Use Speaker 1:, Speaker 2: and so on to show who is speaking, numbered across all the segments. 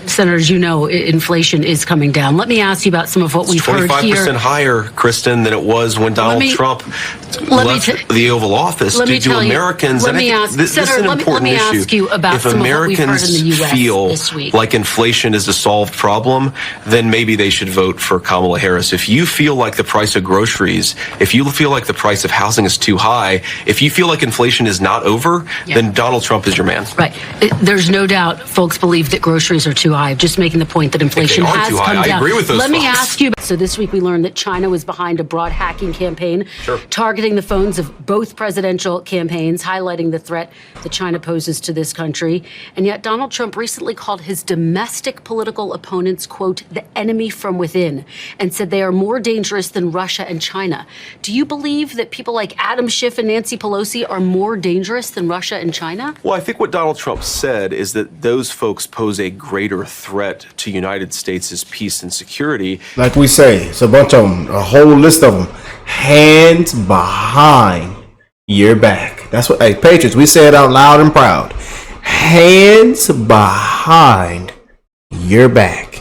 Speaker 1: Senator, as you know, inflation is coming down. Let me ask you about some of what we've heard here.
Speaker 2: 25% higher, Kristen, than it was when Donald Trump left the Oval Office.
Speaker 1: Let me tell
Speaker 2: Americans,
Speaker 1: you, let me ask,
Speaker 2: this is an important issue.
Speaker 1: Ask you about
Speaker 2: if
Speaker 1: some
Speaker 2: Americans
Speaker 1: of what we've heard in the U.S.
Speaker 2: feel
Speaker 1: this week.
Speaker 2: like inflation is a solved problem, then maybe they should vote for Kamala Harris. If you feel like the price of groceries, if you feel like the price of housing is too high, if you feel like inflation is not over, then Donald Trump is your man.
Speaker 1: Right. There's no doubt folks believe that groceries are too high. Just making the point that inflation has come down.
Speaker 2: I agree with those
Speaker 1: Let me
Speaker 2: folks.
Speaker 1: ask you. So this week we learned that China was behind a broad hacking campaign targeting the phones of both presidential campaigns, highlighting the threat that China poses to this country. And yet Donald Trump recently called his domestic political opponents, quote, the enemy from within, and said they are more dangerous than Russia and China. Do you believe that people like Adam Schiff and Nancy Pelosi are more dangerous than Russia and China?
Speaker 2: Well, I think what Donald Trump said is that those folks pose a greater threat to United States' peace and security.
Speaker 3: Like we say, it's a bunch of them, a whole list of them. Hands behind your back. That's what, hey, Patriots, we say it out loud and proud. Hands behind your back.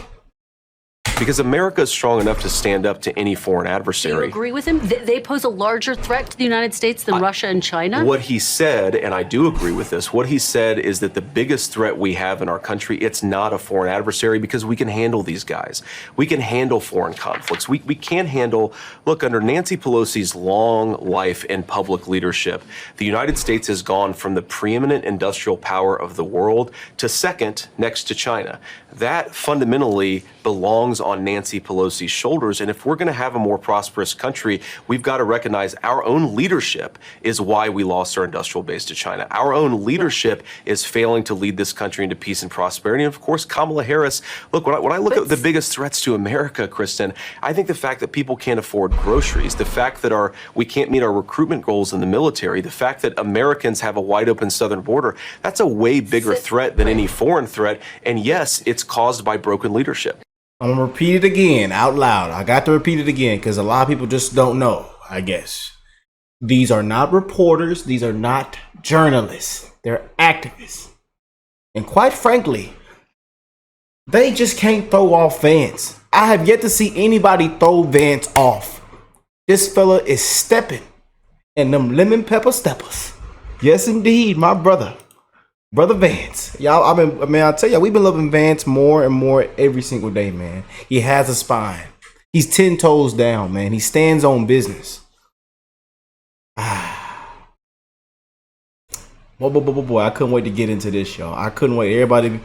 Speaker 2: Because America is strong enough to stand up to any foreign adversary.
Speaker 1: Do you agree with him? They pose a larger threat to the United States than Russia and China?
Speaker 2: What he said, and I do agree with this, what he said is that the biggest threat we have in our country, it's not a foreign adversary because we can handle these guys. We can handle foreign conflicts. We can handle, look, under Nancy Pelosi's long life in public leadership, the United States has gone from the preeminent industrial power of the world to second next to China. That fundamentally belongs on Nancy Pelosi's shoulders. And if we're going to have a more prosperous country, we've got to recognize our own leadership is why we lost our industrial base to China. Our own leadership is failing to lead this country into peace and prosperity. And of course, Kamala Harris, look, when I look at the biggest threats to America, Kristen, I think the fact that people can't afford groceries, the fact that we can't meet our recruitment goals in the military, the fact that Americans have a wide open southern border, that's a way bigger threat than any foreign threat. And yes, it's caused by broken leadership.
Speaker 3: I'm going to repeat it again out loud. I got to repeat it again because a lot of people just don't know, I guess. These are not reporters. These are not journalists. They're activists. And quite frankly, they just can't throw off Vance. I have yet to see anybody throw Vance off. This fella is stepping in them lemon pepper steppers. Yes, indeed, my brother. Brother Vance, y'all, I'll tell y'all, we've been loving Vance more and more every single day, man. He has a spine. He's 10 toes down, man. He stands on business. Boy, I couldn't wait to get into this, y'all. I couldn't wait. Everybody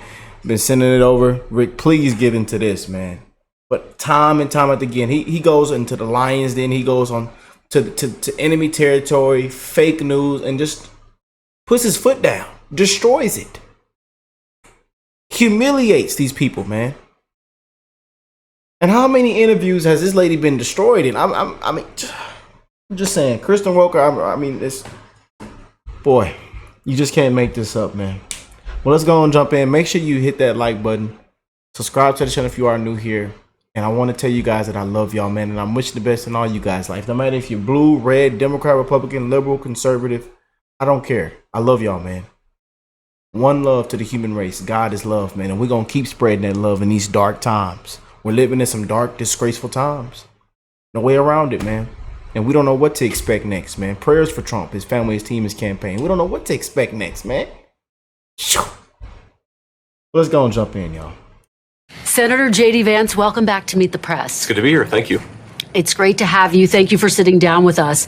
Speaker 3: been sending it over. Rick, please get into this, man. But time and time again, he goes into the Lions, then he goes on to enemy territory, fake news, and just puts his foot down. Destroys it. Humiliates these people, man. And how many interviews has this lady been destroyed in? I'm just saying, Kristen Welker, it's, boy, you just can't make this up, man. Well, let's go and jump in. Make sure you hit that like button. Subscribe to the channel if you are new here. And I want to tell you guys that I love y'all, man. And I'm wishing the best in all you guys' life. No matter if you're blue, red, Democrat, Republican, liberal, conservative. I don't care. I love y'all, man. One love to the human race. God is love, man. And we're going to keep spreading that love in these dark times. We're living in some dark, disgraceful times. No way around it, man. And we don't know what to expect next, man. Prayers for Trump, his family, his team, his campaign. We don't know what to expect next, man. Let's go and jump in, y'all.
Speaker 1: Senator J.D. Vance, welcome back to Meet the Press.
Speaker 2: It's good to be here. Thank you.
Speaker 1: It's great to have you. Thank you for sitting down with us.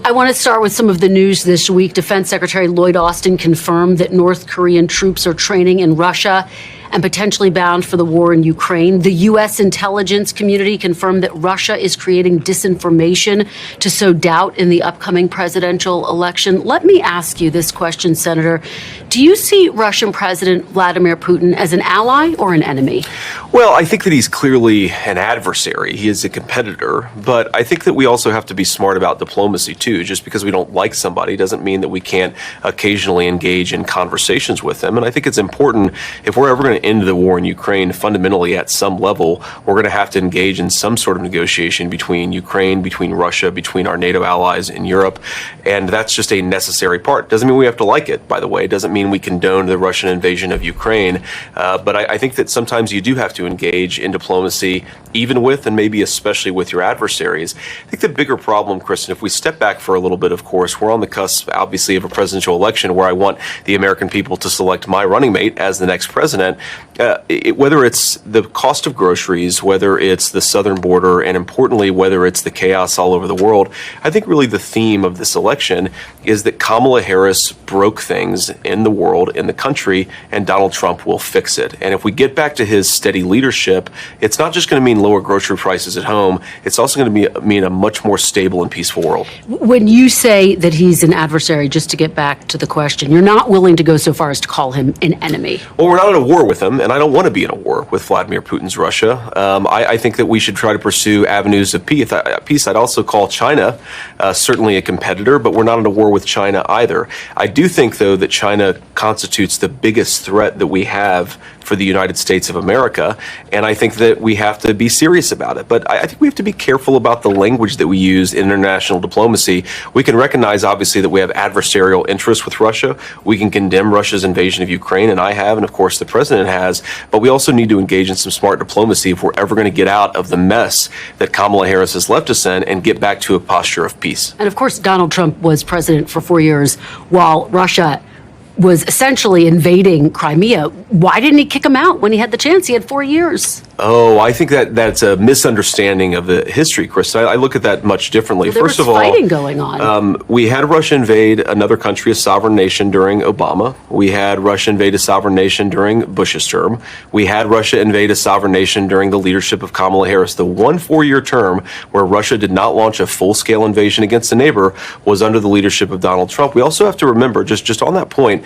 Speaker 1: I want to start with some of the news this week. Defense Secretary Lloyd Austin confirmed that North Korean troops are training in Russia and potentially bound for the war in Ukraine. The U.S. intelligence community confirmed that Russia is creating disinformation to sow doubt in the upcoming presidential election. Let me ask you this question, Senator. Do you see Russian President Vladimir Putin as an ally or an enemy?
Speaker 2: Well, I think that he's clearly an adversary. He is a competitor. But I think that we also have to be smart about diplomacy, too. Just because we don't like somebody doesn't mean that we can't occasionally engage in conversations with them. And I think it's important, if we're ever going to going to end the war in Ukraine, fundamentally at some level, we're going to have to engage in some sort of negotiation between Ukraine, between Russia, between our NATO allies in Europe. And that's just a necessary part. Doesn't mean we have to like it, by the way. It doesn't mean we condone the Russian invasion of Ukraine. But I think that sometimes you do have to engage in diplomacy, even with and maybe especially with your adversaries. I think the bigger problem, Kristen, if we step back for a little bit, of course, we're on the cusp, obviously, of a presidential election where I want the American people to select my running mate as the next president. Whether it's the cost of groceries, whether it's the southern border, and importantly, whether it's the chaos all over the world, I think really the theme of this election is that Kamala Harris broke things in the world, in the country, and Donald Trump will fix it. And if we get back to his steady leadership, it's not just going to mean lower grocery prices at home, it's also going to mean a much more stable and peaceful world.
Speaker 1: When you say that he's an adversary, just to get back to the question, you're not willing to go so far as to call him an enemy.
Speaker 2: Well, we're not in a war with him, and I don't want to be in a war with Vladimir Putin's Russia. I think that we should try to pursue avenues of peace. I'd also call China certainly a competitor, but we're not in a war with China either. I do think, though, that China constitutes the biggest threat that we have for the United States of America, and I think that we have to be serious about it. But I think we have to be careful about the language that we use in international diplomacy. We can recognize, obviously, that we have adversarial interests with Russia. We can condemn Russia's invasion of Ukraine, and I have, and of course the president has, but we also need to engage in some smart diplomacy if we're ever going to get out of the mess that Kamala Harris has left us in and get back to a posture of peace.
Speaker 1: And of course, Donald Trump was president for 4 years while Russia was essentially invading Crimea. Why didn't he kick him out when he had the chance? He had 4 years.
Speaker 2: Oh, I think that's a misunderstanding of the history, Chris. I look at that much differently.
Speaker 1: Well, there
Speaker 2: First
Speaker 1: was
Speaker 2: of all,
Speaker 1: fighting going on.
Speaker 2: We had Russia invade another country, a sovereign nation, during Obama. We had Russia invade a sovereign nation during Bush's term. We had Russia invade a sovereign nation during the leadership of Kamala Harris. The 1 4-year term where Russia did not launch a full-scale invasion against a neighbor was under the leadership of Donald Trump. We also have to remember, just on that point,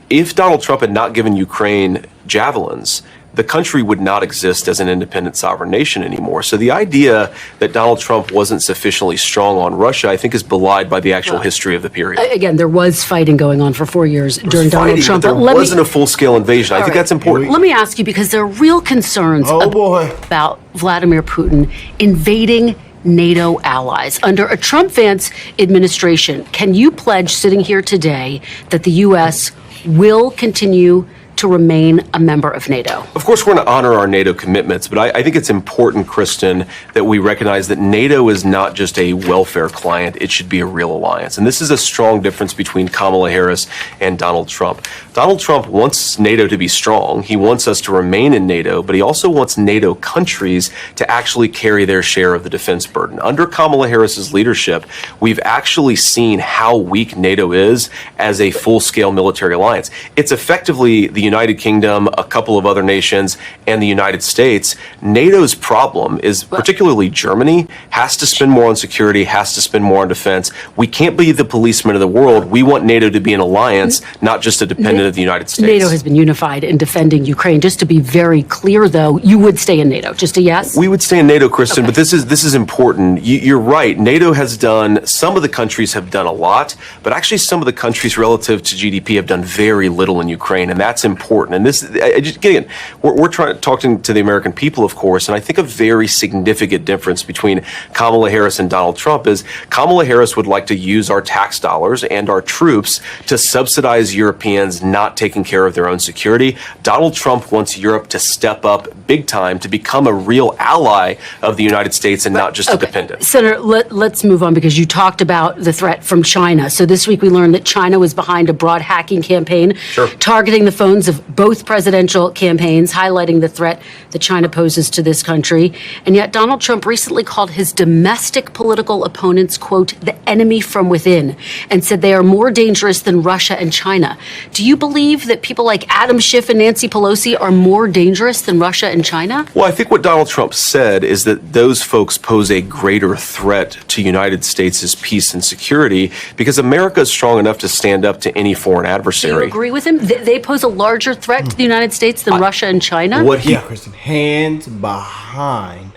Speaker 2: if Donald Trump had not given Ukraine javelins, the country would not exist as an independent sovereign nation anymore. So the idea that Donald Trump wasn't sufficiently strong on Russia, I think, is belied by the actual history of the period.
Speaker 1: Again, there was fighting going on for 4 years during Donald Trump.
Speaker 2: But there wasn't a full-scale invasion. I think that's important.
Speaker 1: Let me ask you, because there are real concerns about Vladimir Putin invading NATO allies. Under a Trump-Vance administration, can you pledge sitting here today that the U.S. will continue to remain a member of NATO?
Speaker 2: Of course, we're going to honor our NATO commitments, but I think it's important, Kristen, that we recognize that NATO is not just a welfare client. It should be a real alliance. And this is a strong difference between Kamala Harris and Donald Trump. Donald Trump wants NATO to be strong. He wants us to remain in NATO, but he also wants NATO countries to actually carry their share of the defense burden. Under Kamala Harris's leadership, we've actually seen how weak NATO is as a full-scale military alliance. It's effectively the United Kingdom, a couple of other nations, and the United States. NATO's problem is, particularly Germany, has to spend more on security, has to spend more on defense. We can't be the policeman of the world. We want NATO to be an alliance, not just a dependent of the United States.
Speaker 1: NATO has been unified in defending Ukraine. Just to be very clear, though, you would stay in NATO. Just a yes?
Speaker 2: We would stay in NATO, Kristen, but this is important. You're right. NATO has done, some of the countries have done a lot, but actually some of the countries relative to GDP have done very little in Ukraine, and that's important. And this, again, we're talking to the American people, of course, and I think a very significant difference between Kamala Harris and Donald Trump is Kamala Harris would like to use our tax dollars and our troops to subsidize Europeans not taking care of their own security. Donald Trump wants Europe to step up big time to become a real ally of the United States and not just a dependent.
Speaker 1: Senator, let's move on, because you talked about the threat from China. So this week we learned that China was behind a broad hacking campaign targeting the phones of both presidential campaigns, highlighting the threat that China poses to this country. And yet Donald Trump recently called his domestic political opponents, quote, the enemy from within, and said they are more dangerous than Russia and China. Do you believe that people like Adam Schiff and Nancy Pelosi are more dangerous than Russia and China?
Speaker 2: Well, I think what Donald Trump said is that those folks pose a greater threat to United States' peace and security because America is strong enough to stand up to any foreign adversary.
Speaker 1: Do you agree with him? They pose a larger threat to the United States than Russia and China?
Speaker 3: Kristen, hands behind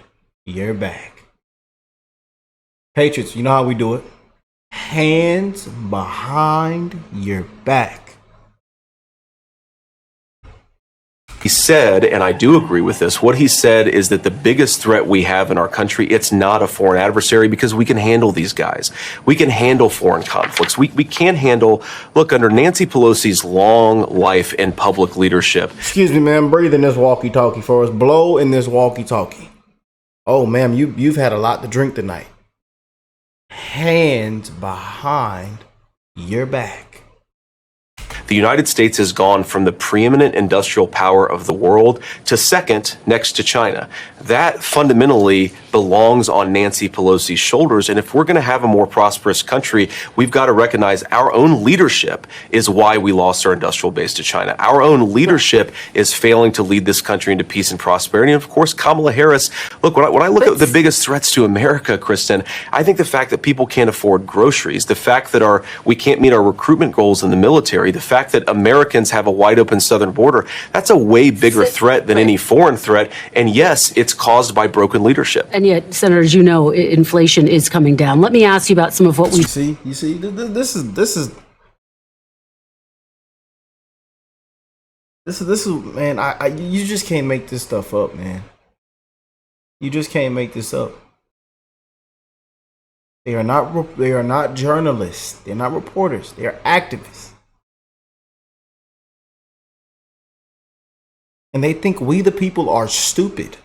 Speaker 3: your back. Patriots, you know how we do it. Hands behind your back.
Speaker 2: He said, and I do agree with this, what he said is that the biggest threat we have in our country, it's not a foreign adversary because we can handle these guys. We can handle foreign conflicts. We can't handle, look, under Nancy Pelosi's long life in public leadership.
Speaker 3: Excuse me, ma'am, breathe in this walkie-talkie for us. Blow in this walkie-talkie. Oh, ma'am, you've had a lot to drink tonight. Hands behind your back.
Speaker 2: The United States has gone from the preeminent industrial power of the world to second next to China. That fundamentally belongs on Nancy Pelosi's shoulders. And if we're going to have a more prosperous country, we've got to recognize our own leadership is why we lost our industrial base to China. Our own leadership is failing to lead this country into peace and prosperity. And of course, Kamala Harris, look, when I look at the biggest threats to America, Kristen, I think the fact that people can't afford groceries, the fact that we can't meet our recruitment goals in the military, the fact that Americans have a wide open southern border, that's a way bigger threat than any foreign threat. And yes, it's caused by broken leadership.
Speaker 1: And yet, Senator, as you know, inflation is coming down. Let me ask you about some of what we
Speaker 3: see. You see, this is man. You just can't make this stuff up, man. You just can't make this up. They are not journalists. They're not reporters. They are activists. And they think we the people are stupid.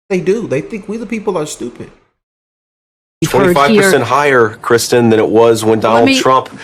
Speaker 3: They do. They think we the people are stupid.
Speaker 2: 25% higher, Kristen, than it was when Donald Trump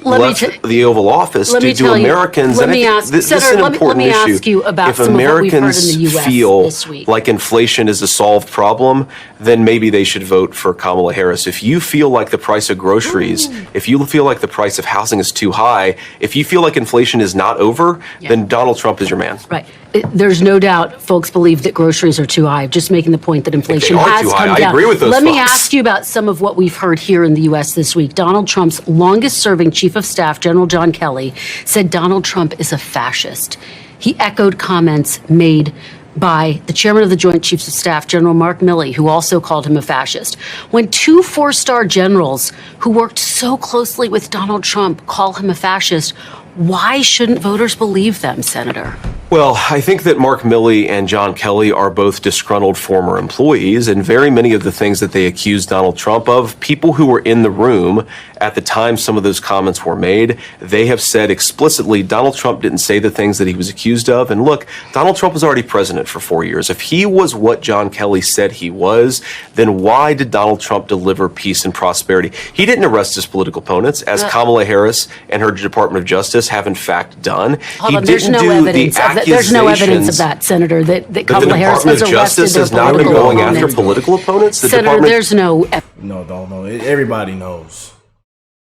Speaker 2: left the Oval Office. Do Americans, and this is an important issue.
Speaker 1: Ask you about
Speaker 2: if
Speaker 1: some
Speaker 2: Americans
Speaker 1: of what we've heard in the US
Speaker 2: feel
Speaker 1: this week.
Speaker 2: like inflation is a solved problem, then maybe they should vote for Kamala Harris. If you feel like the price of groceries, if you feel like the price of housing is too high, if you feel like inflation is not over, then Donald Trump is your man.
Speaker 1: Right. There's no doubt folks believe that groceries are too high. Just making the point that inflation has come down.
Speaker 2: I agree with those
Speaker 1: Let me
Speaker 2: folks.
Speaker 1: ask you about some of what we've heard here in the U.S. this week. Donald Trump's longest-serving chief of staff, General John Kelly, said Donald Trump is a fascist. He echoed comments made by the chairman of the Joint Chiefs of Staff, General Mark Milley, who also called him a fascist. When two four-star generals who worked so closely with Donald Trump call him a fascist, why shouldn't voters believe them, Senator?
Speaker 2: Well, I think that Mark Milley and John Kelly are both disgruntled former employees, and very many of the things that they accused Donald Trump of, people who were in the room at the time some of those comments were made, they have said explicitly Donald Trump didn't say the things that he was accused of. And look, Donald Trump was already president for 4 years. If he was what John Kelly said he was, then why did Donald Trump deliver peace and prosperity? He didn't arrest his political opponents, as Kamala Harris and her Department of Justice have in fact done.
Speaker 1: There's no evidence of that, Senator, that Kamala Harris has arrested their political opponents.
Speaker 2: The Department of Justice has not been going after political opponents?
Speaker 1: Senator, there's no...
Speaker 3: No, don't know. Everybody knows.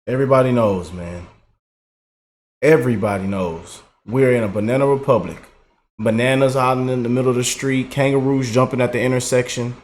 Speaker 3: Everybody knows, man. Everybody knows. We're in a banana republic. Bananas out in the middle of the street, kangaroos jumping at the intersection.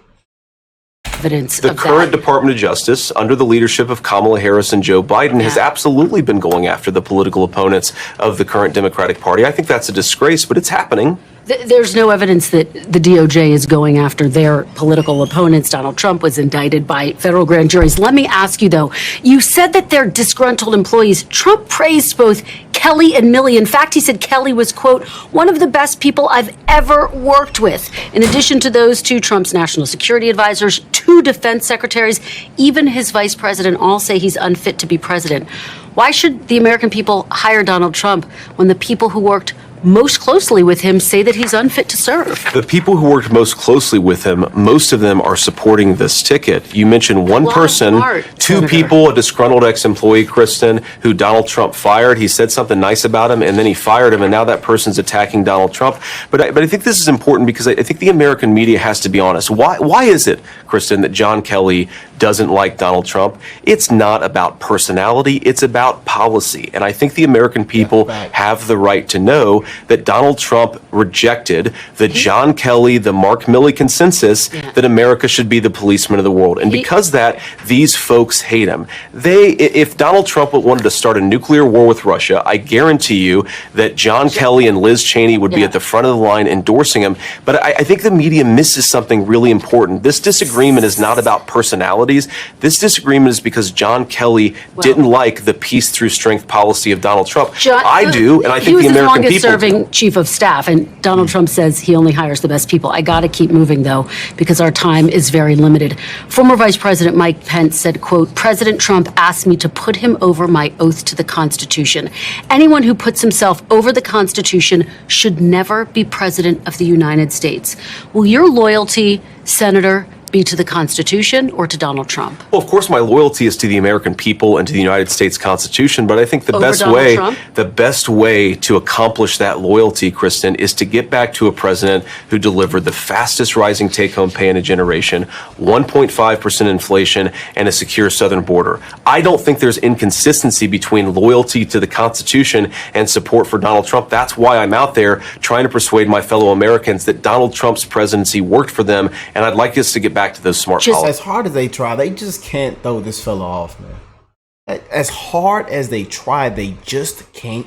Speaker 2: The current Department of Justice, under the leadership of Kamala Harris and Joe Biden, has absolutely been going after the political opponents of the current Democratic Party. I think that's a disgrace, but it's happening.
Speaker 1: There's no evidence that the DOJ is going after their political opponents. Donald Trump was indicted by federal grand juries. Let me ask you, though, you said that they're disgruntled employees. Trump praised both Kelly and Milley. In fact, he said Kelly was, quote, one of the best people I've ever worked with. In addition to those two, Trump's national security advisors, two defense secretaries, even his vice president all say he's unfit to be president. Why should the American people hire Donald Trump when the people who worked most closely with him say that he's unfit to serve?
Speaker 2: The people who worked most closely with him, most of them are supporting this ticket. You mentioned one person, two people, a disgruntled ex-employee, Kristen, who Donald Trump fired. He said something nice about him, and then he fired him, and now that person's attacking Donald Trump. But I think this is important because I think the American media has to be honest. Why is it, Kristen, that John Kelly doesn't like Donald Trump? It's not about personality. It's about policy. And I think the American people have the right to know that Donald Trump rejected the John Kelly, the Mark Milley consensus that America should be the policeman of the world. And because that, these folks hate him. If Donald Trump wanted to start a nuclear war with Russia, I guarantee you that John Kelly and Liz Cheney would be at the front of the line endorsing him. But I think the media misses something really important. This disagreement is not about personalities. This disagreement is because John Kelly didn't like the peace through strength policy of Donald Trump. I do, and I think the American people
Speaker 1: serving chief of staff, and Donald Trump says he only hires the best people. I got to keep moving, though, because our time is very limited. Former Vice President Mike Pence said, quote, President Trump asked me to put him over my oath to the Constitution. Anyone who puts himself over the Constitution should never be president of the United States. Will your loyalty, Senator, be to the Constitution or to Donald Trump?
Speaker 2: Well, of course, my loyalty is to the American people and to the United States Constitution. But I think the best way to accomplish that loyalty, Kristen, is to get back to a president who delivered the fastest rising take-home pay in a generation, 1.5% inflation, and a secure southern border. I don't think there's inconsistency between loyalty to the Constitution and support for Donald Trump. That's why I'm out there trying to persuade my fellow Americans that Donald Trump's presidency worked for them, and I'd like us to get back to those smart
Speaker 3: just
Speaker 2: policies.
Speaker 3: As hard as they try, they just can't throw this fella off, man. As hard as they try, they just can't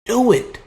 Speaker 3: do it.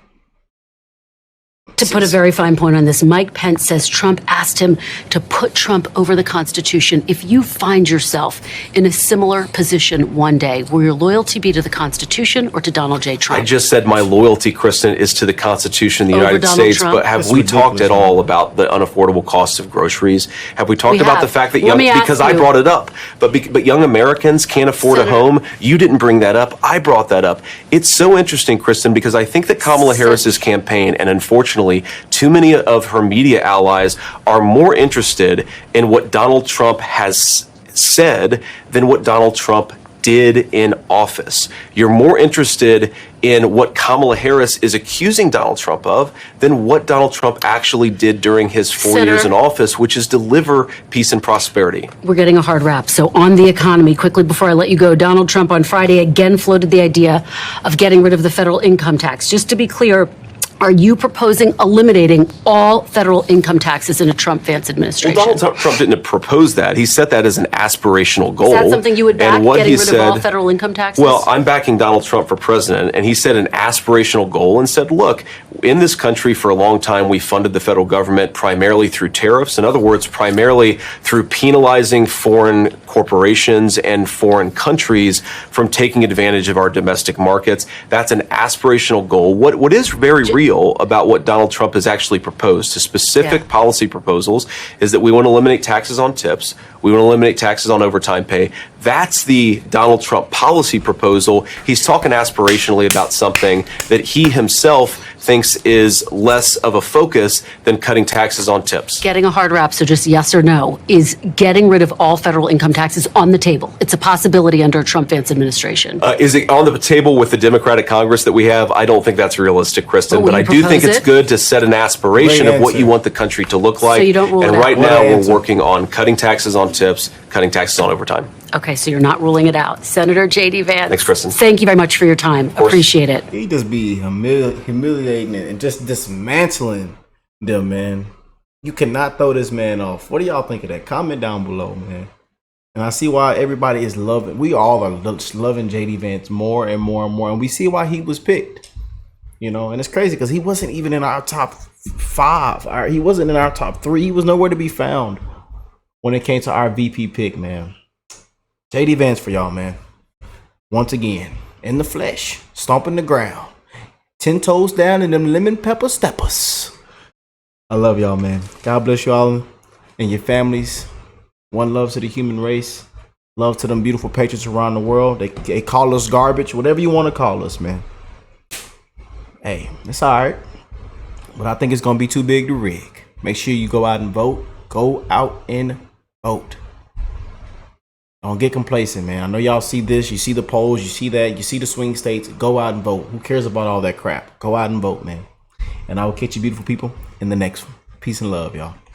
Speaker 1: To put a very fine point on this, Mike Pence says Trump asked him to put Trump over the Constitution. If you find yourself in a similar position one day, will your loyalty be to the Constitution or to Donald J. Trump?
Speaker 2: I just said my loyalty, Kristen, is to the Constitution of the United States.
Speaker 1: Trump?
Speaker 2: But have we talked at all about the unaffordable costs of groceries? Have we talked about the fact that because I brought it up, but young Americans can't afford a home? You didn't bring that up. I brought that up. It's so interesting, Kristen, because I think that Kamala Harris's campaign, and unfortunately, too many of her media allies are more interested in what Donald Trump has said than what Donald Trump did in office. You're more interested in what Kamala Harris is accusing Donald Trump of than what Donald Trump actually did during his 4 years in office, which is deliver peace and prosperity.
Speaker 1: We're getting a hard wrap. So on the economy, quickly before I let you go, Donald Trump on Friday again floated the idea of getting rid of the federal income tax. Just to be clear, are you proposing eliminating all federal income taxes in a Trump-Vance administration?
Speaker 2: Well, Donald Trump didn't propose that. He set that as an aspirational goal.
Speaker 1: Is that something you would back, getting rid of all federal income taxes?
Speaker 2: Well, I'm backing Donald Trump for president, and he set an aspirational goal and said, look, in this country for a long time, we funded the federal government primarily through tariffs. In other words, primarily through penalizing foreign corporations and foreign countries from taking advantage of our domestic markets. That's an aspirational goal. What is very real about what Donald Trump has actually proposed to specific policy proposals is that we want to eliminate taxes on tips. We want to eliminate taxes on overtime pay. That's the Donald Trump policy proposal. He's talking aspirationally about something that he himself thinks is less of a focus than cutting taxes on tips.
Speaker 1: Getting a hard wrap, so just yes or no. Is getting rid of all federal income taxes on the table? It's a possibility under a Trump-Vance administration.
Speaker 2: Is it on the table with the Democratic Congress that we have? I don't think that's realistic, Kristen, but I do think it's good to set an aspiration of what you want the country to look like.
Speaker 1: So you don't rule it out.
Speaker 2: Right now we're working on cutting taxes on tips, cutting taxes on overtime.
Speaker 1: Okay, so you're not ruling it out. Senator J.D. Vance.
Speaker 2: Thanks, Kristen.
Speaker 1: Thank you very much for your time. Appreciate it.
Speaker 3: He just be humiliating and just dismantling them, man. You cannot throw this man off. What do y'all think of that? Comment down below, man. And I see why everybody is loving. We all are loving J.D. Vance more and more and more. And we see why he was picked. You know, and it's crazy because he wasn't even in our top 5. He wasn't in our top 3. He was nowhere to be found when it came to our VP pick, man. J.D. Vance for y'all, man. Once again, in the flesh, stomping the ground, 10 toes down in them lemon pepper steppers. I love y'all, man. God bless y'all and your families. One love to the human race. Love to them beautiful patriots around the world. They call us garbage, whatever you want to call us, man. Hey, it's all right. But I think it's going to be too big to rig. Make sure you go out and vote. Go out and vote. Don't get complacent, man. I know y'all see this. You see the polls. You see that. You see the swing states. Go out and vote. Who cares about all that crap? Go out and vote, man. And I will catch you beautiful people in the next one. Peace and love, y'all.